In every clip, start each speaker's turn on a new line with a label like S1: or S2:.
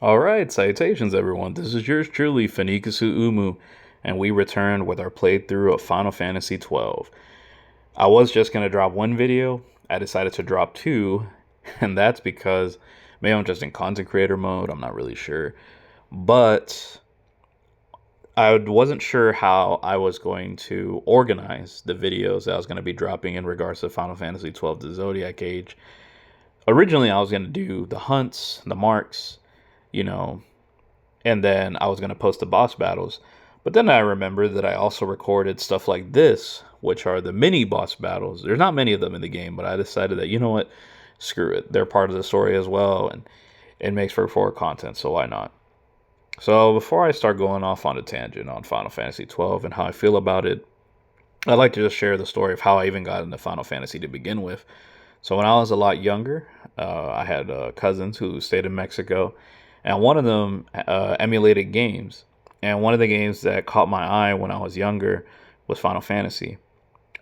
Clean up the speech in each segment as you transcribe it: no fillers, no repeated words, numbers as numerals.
S1: Alright, salutations everyone. This is yours truly, Feniqkuzsu umu, and we returned with our playthrough of Final Fantasy 12. I was just going to drop one video. I decided to drop two, and that's because maybe I'm just in content creator mode. I'm not really sure. But I wasn't sure how I was going to organize the videos that I was going to be dropping in regards to Final Fantasy 12 The Zodiac Age. Originally, I was going to do the hunts, the marks, you know, and then I was going to post the boss battles. But then I remembered that I also recorded stuff like this, which are the mini boss battles. There's not many of them in the game, but I decided that, you know what, screw it. They're part of the story as well, and it makes for forward content, so why not? So before I start going off on a tangent on Final Fantasy 12 and how I feel about it, I'd like to just share the story of how I even got into Final Fantasy to begin with. So when I was a lot younger, I had cousins who stayed in Mexico, and one of them emulated games. And one of the games that caught my eye when I was younger was Final Fantasy.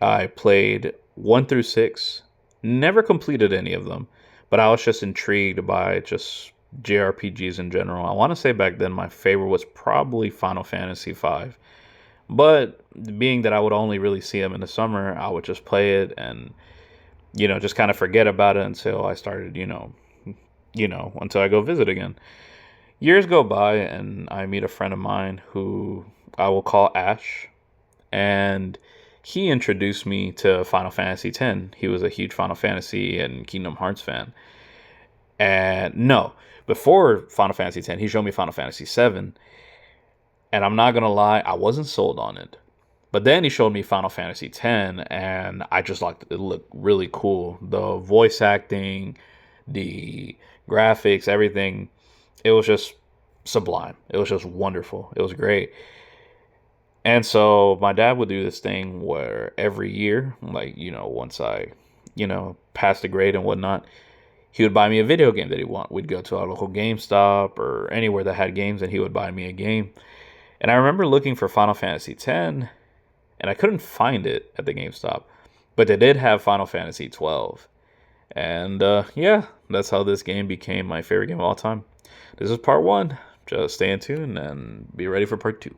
S1: I played 1 through 6, never completed any of them, but I was just intrigued by just JRPGs in general. I want to say back then my favorite was probably Final Fantasy 5. But being that I would only really see them in the summer, I would just play it and just kind of forget about it until I started, until I go visit again. Years go by, and I meet a friend of mine who I will call Ash, and he introduced me to Final Fantasy X. He was a huge Final Fantasy and Kingdom Hearts fan. And no, before Final Fantasy X, he showed me Final Fantasy VII, and I'm not gonna lie, I wasn't sold on it. But then he showed me Final Fantasy X, and I just liked it. It looked really cool. The voice acting, the graphics, everything. It was just sublime. It was just wonderful. It was great. And so my dad would do this thing where every year, like, once I, passed the grade and whatnot, he would buy me a video game that he want. We'd go to our local GameStop or anywhere that had games, and he would buy me a game. And I remember looking for Final Fantasy X, and I couldn't find it at the GameStop, but they did have Final Fantasy 12. And yeah, that's how this game became my favorite game of all time. This is part one. Just stay tuned and be ready for part two.